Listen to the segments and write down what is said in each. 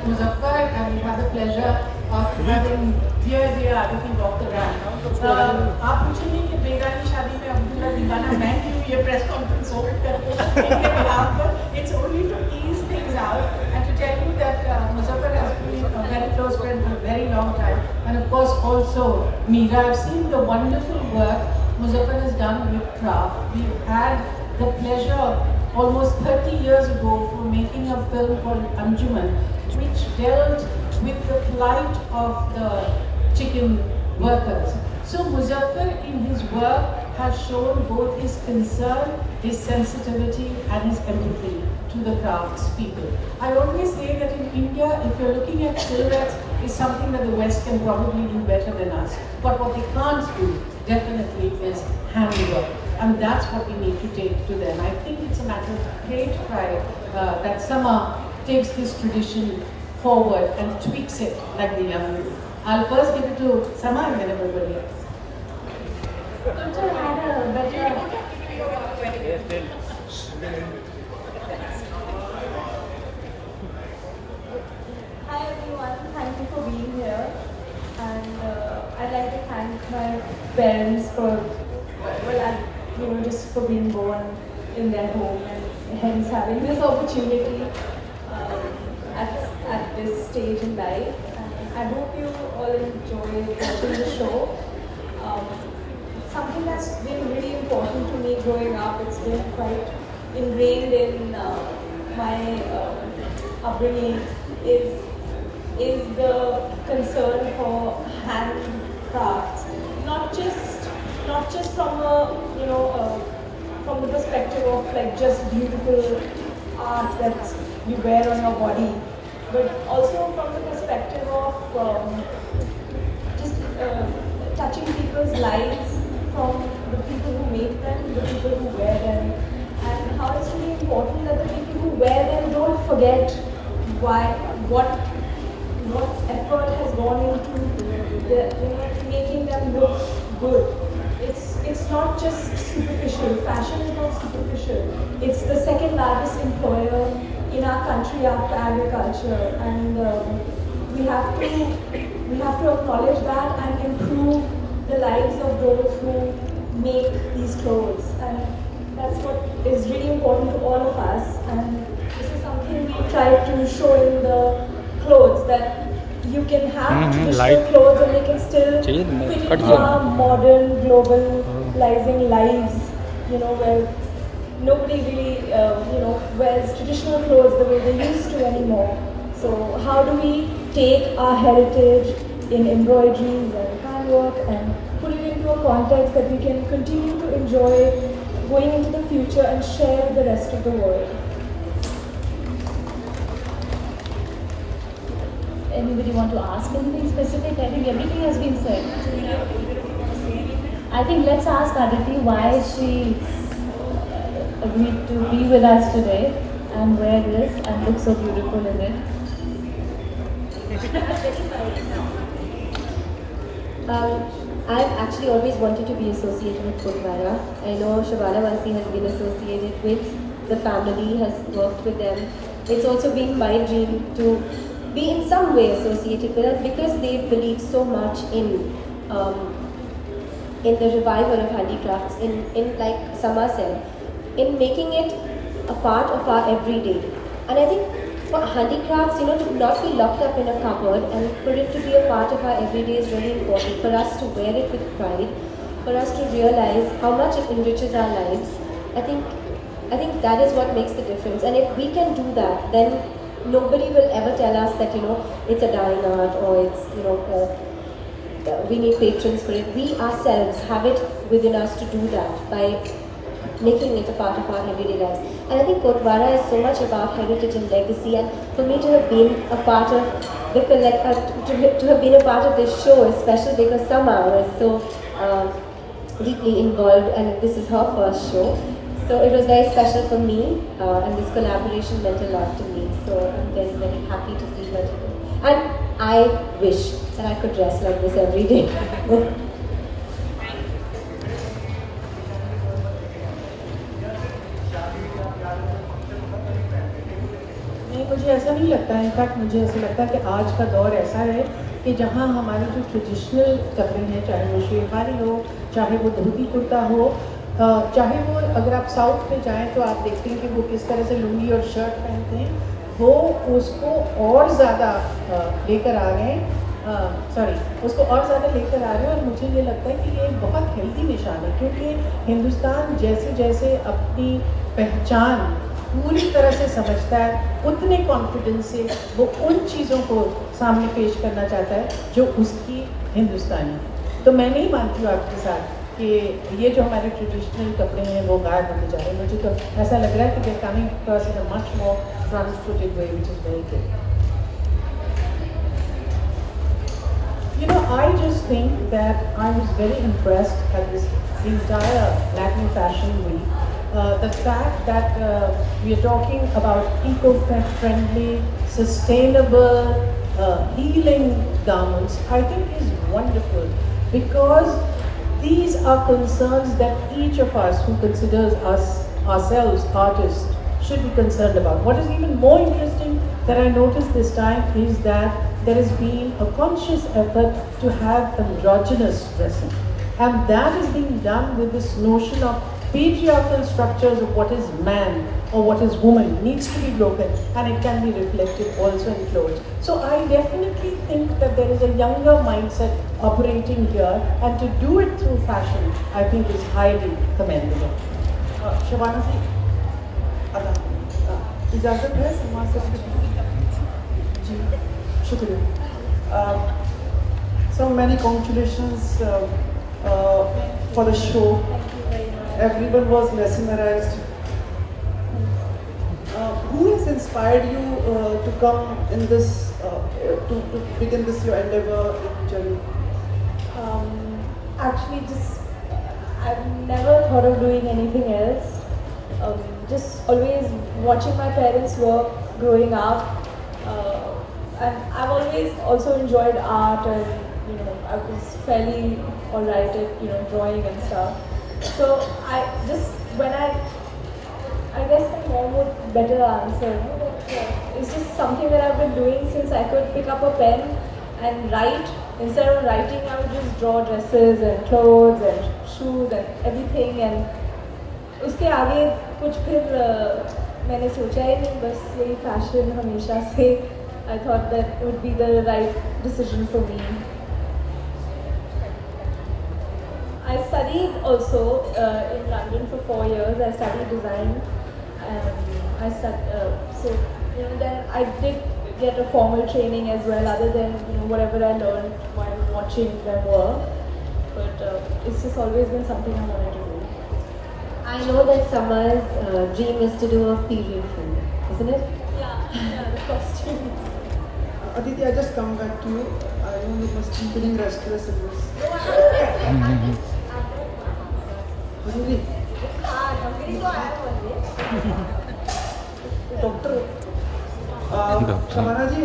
Muzaffar, and we have the pleasure of having dear Aditi walk around. आप पूछेंगे कि बेगा की शादी में अब्दुल्ला दीवाना मैं क्यों ये प्रेस कॉन्फ्रेंस होल्ड करके इनके बिहाफ पर? It's only to ease things out and to tell you that Muzaffar has been a very close friend for a very long time, and of course also Meera. I've seen the wonderful work Muzaffar has done with craft. We've had the pleasure almost 30 years ago for making a film called Anjuman, which dealt with the plight of the chicken workers. So Muzaffar in his work has shown both his concern, his sensitivity and his empathy to the craftspeople. I always say that in India, if you're looking at silhouettes, is something that the West can probably do better than us. But what they can't do, definitely, is handwork. And that's what we need to take to them. I think it's a matter of great pride that Sama takes this tradition forward and tweaks it like the young do. I'll first give it to Sama and then everybody else. Don't I had a better... Hi everyone, thank you for being here. And I'd like to thank my parents for, just for being born in their home and hence having this opportunity at this stage in life. And I hope you all enjoy watching the show. Something that's been really important to me growing up, it's been quite ingrained in my upbringing, is the concern for handcrafts. Not just from from the perspective of like just beautiful art that you wear on your body, but also from the perspective of just touching people's lives, from the people who make them, the people who wear them, and how it's really important that the people who wear them don't forget what effort has gone into making them look good. It's not just superficial. Fashion is not superficial. It's the second largest employer in our country after agriculture, and we have to acknowledge that and improve the lives of those who make these clothes. And that's what is really important to all of us. And this is something we try to show in the clothes, that you can have traditional clothes and they can still fit into our modern, globalizing lives, where nobody really, wears traditional clothes the way they used to anymore. So how do we take our heritage in embroideries and handwork and put it into a context that we can continue to enjoy going into the future and share with the rest of the world? Anybody want to ask anything specific? I think everything has been said. I think let's ask Aditi why she agreed to be with us today and wear this and look so beautiful in it. I've actually always wanted to be associated with Gurdwara. I know Shabana Vansi has been associated with the family, has worked with them. It's also been my dream to be in some way associated with us because they believe so much in the revival of handicrafts, in like Sama said, in making it a part of our everyday. And I think for handicrafts, to not be locked up in a cupboard and for it to be a part of our everyday is really important, for us to wear it with pride, for us to realize how much it enriches our lives. I think that is what makes the difference. And if we can do that, then nobody will ever tell us that, it's a dying art or it's, we need patrons for it. We ourselves have it within us to do that by making it a part of our everyday lives. And I think Gurdwara is so much about heritage and legacy, and for me to have been a part of the to have been a part of this show is special because Sama was so deeply involved, and this is her first show. So it was very special for me, and this collaboration meant a lot to me. So I'm very, very happy to be here today. And I wish that I could dress like this every day. नहीं, मुझे ऐसा नहीं लगता है। In fact मुझे ऐसा लगता है कि आज का दौर ऐसा है कि जहाँ हमारे जो ट्रेडिशनल कपड़े हैं, चाहे वो शेरवानी हो, चाहे वो धोती कुर्ता हो, चाहे वो अगर आप साउथ में जाएं तो आप देखते हैं कि वो किस तरह से लुंगी और शर्ट पहनते हैं, वो उसको और ज़्यादा लेकर आ रहे हैं, उसको और ज़्यादा लेकर आ रहे हैं। और मुझे ये लगता है कि ये एक बहुत हेल्दी निशान है, क्योंकि हिंदुस्तान जैसे जैसे अपनी पहचान पूरी तरह से समझता है, उतने कॉन्फिडेंस से वो उन चीज़ों को सामने पेश करना चाहता है जो उसकी हिंदुस्तानी है। तो मैं नहीं मानती हूँ आपके साथ कि ये जो हमारे ट्रेडिशनल कपड़े हैं वो गायब होते जा रहे हैं। मुझे तो ऐसा लग रहा है कि they coming across in a much more front footed way, which is very good. You know, I just think that I was very impressed at this entire Latin Fashion Week. The fact that we are talking about eco-friendly, sustainable, healing garments, I think is wonderful, because these are concerns that each of us who considers ourselves artists should be concerned about. What is even more interesting that I noticed this time is that there has been a conscious effort to have androgynous dressing, and that is being done with this notion of patriarchal structures of what is man or what is woman needs to be broken, and it can be reflected also in clothes. So I definitely think that there is a younger mindset operating here, and to do it through fashion, I think is highly commendable. Shabana ji, इजाज़त है समाज से जी, शुक्रिया। So many congratulations for the show. Everyone was mesmerized. Who has inspired you to come in this, to begin this your endeavor journey? Actually, just I've never thought of doing anything else. Just always watching my parents work growing up, and I've always also enjoyed art, and I was fairly alright at drawing and stuff. So I just when I guess my mom would better answer. But it's just something that I've been doing since I could pick up a pen and write. Instead of writing, I would just draw dresses and clothes and shoes and everything. And उसके आगे कुछ फिर मैंने सोचा ही नहीं, बस यही fashion हमेशा से I thought that would be the right decision for me. I studied also in London for 4 years. I studied design, and I then I did get a formal training as well, other than whatever I learned while watching them work. But it's just always been something I wanted to do. I know that Sama's dream is to do a period film, isn't it? Yeah, the costumes. Aditi, I just come back to you. I know you must be feeling restless in this. Aditi. Doctor, Shabana ji,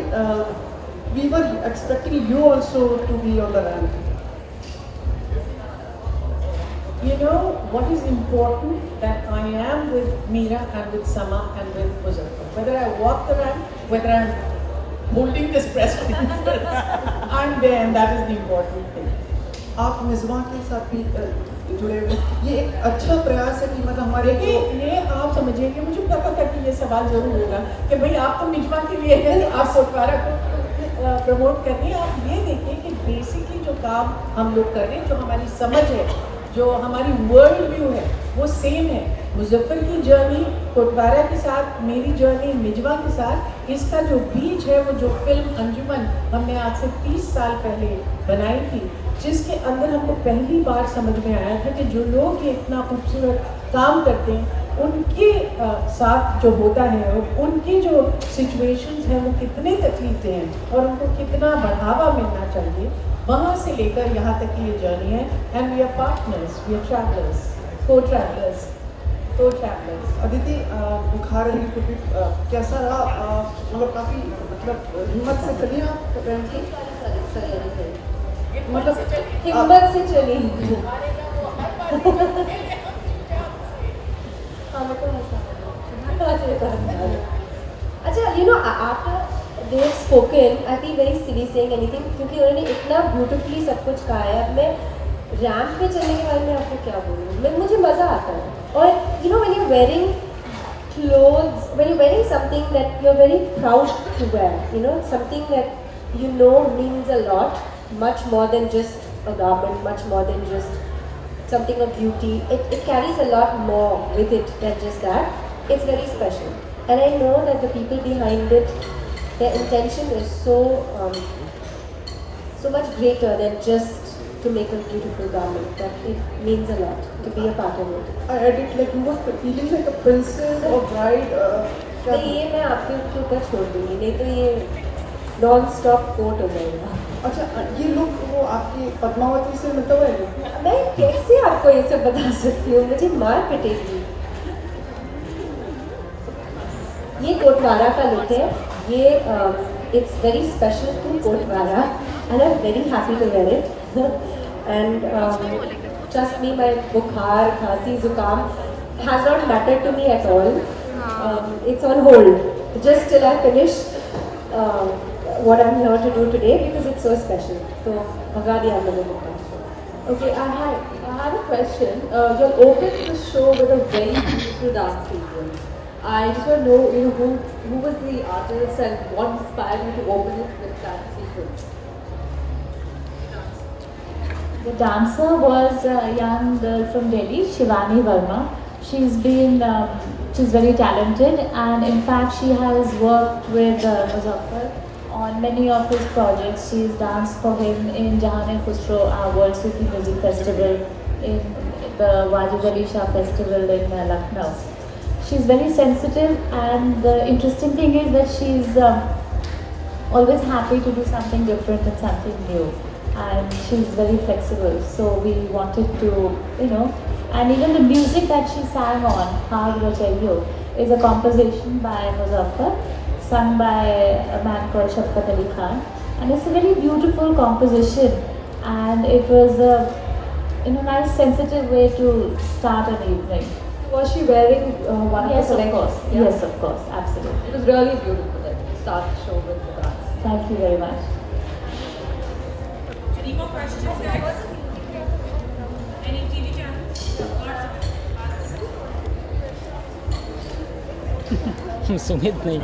we were expecting you also to be on the ramp. You know what is important, that I am with Meera and with Sama and with Muzaffar. Whether I walk the ramp, whether I'm holding this press conference, I'm there, and that is the important thing. आप मिज़बान के साथ भी जुड़े हुए, ये एक अच्छा प्रयास है कि मतलब हमारे ये आप समझिए कि मुझे पता था कि ये सवाल जरूर होगा कि भाई आप तो मिजबा के लिए हैं, आप कोटवारा को प्रमोट कर रही हैं। आप ये देखिए कि बेसिकली जो काम हम लोग कर रहे हैं, जो हमारी समझ है, जो हमारी वर्ल्ड व्यू है, वो सेम है। मुजफ्फर की जर्नी कोटवारा के साथ, मेरी जर्नी मिजबा के साथ, इसका जो बीज है वो जो फिल्म अंजुमन हमने आज से 30 साल पहले बनाई थी, जिसके अंदर हमको पहली बार समझ में आया था कि जो लोग ये इतना खूबसूरत काम करते हैं, उनके साथ जो होता है और उनकी जो सिचुएशंस हैं वो कितने तकलीफें हैं और उनको कितना बढ़ावा मिलना चाहिए, वहाँ से लेकर यहाँ तक की ये जर्नी है। And we are partners, we are travellers, co travellers. Aditi, बुखार है तो भी कैसा रहा? मतलब काफ़ी हिम्मत से चली आप मतलब हिम्मत से चली। अच्छा, you know, after they have spoken, I feel very silly saying anything क्योंकि उन्होंने इतना beautifully सब कुछ कहा है. अब मैं रैंप पे चलने के बारे में आपको क्या बोलूँ? मैं मुझे मज़ा आता है. और you know when you're wearing clothes, when you're wearing something that you're very proud to wear, you know, something that you know means a lot, much more than just a garment, much more than just something of beauty. It carries a lot more with it than just that. It's very special. And I know that the people behind it, their intention is so much greater than just to make a beautiful garment. That it means a lot to be a part of it. I edit like you were feeling like a princess or bride. तो ये मैं आपके ऊपर छोड़ दूँगी, नहीं तो ये non-stop quote हो जाएगा. अच्छा, ये लोग वो आपकी पद्मावती से मतलब है? मैं कैसे आपको ये सब बता सकती हूँ? मुझे मार पिटेगी. ये कोटवारा का लुक है. ये it's very special to कोटवारा and I'm very happy to wear it. And trust me, my बुखार, खांसी, जुकाम has not mattered to me at all. It's on hold just till I finish what I'm here to do today because it's so special. तो भगा दिया मैंने बुखार. Okay, I have a question. You'll open the show with a very beautiful dance sequence. I just want to know, you know, who was the artist and what inspired you to open it with that sequence? The dancer was a young girl from Delhi, Shivani Verma. She's very talented, and in fact she has worked with Muzaffar on many of his projects. She's danced for him in Jahan-e-Khusro, our World Sufi Music Festival, in the Wajid Ali Shah Festival in Lucknow. She's very sensitive, and the interesting thing is that she's always happy to do something different and something new. And she's very flexible, so we wanted to, you know, and even the music that she sang on, Haag Rachaiyo, is a composition by Muzaffar, sung by a man called Shafqat Ali Khan, and it's a very beautiful composition, and it was a, in a nice sensitive way to start an evening. Was she wearing one Yes, of the of course. Yeah? Yes, of course, absolutely. It was really beautiful that you start the show with the dance. Thank you very much. Any more questions, guys? Any TV channels? Sumit नहीं.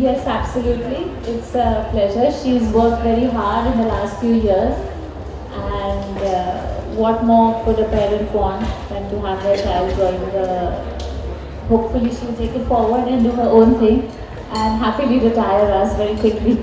Yes, absolutely. It's a pleasure. She's worked very hard in the last few years, and what more could a parent want than to have their child join the. Hopefully, she'll take it forward and do her own thing, and happily retire us very quickly.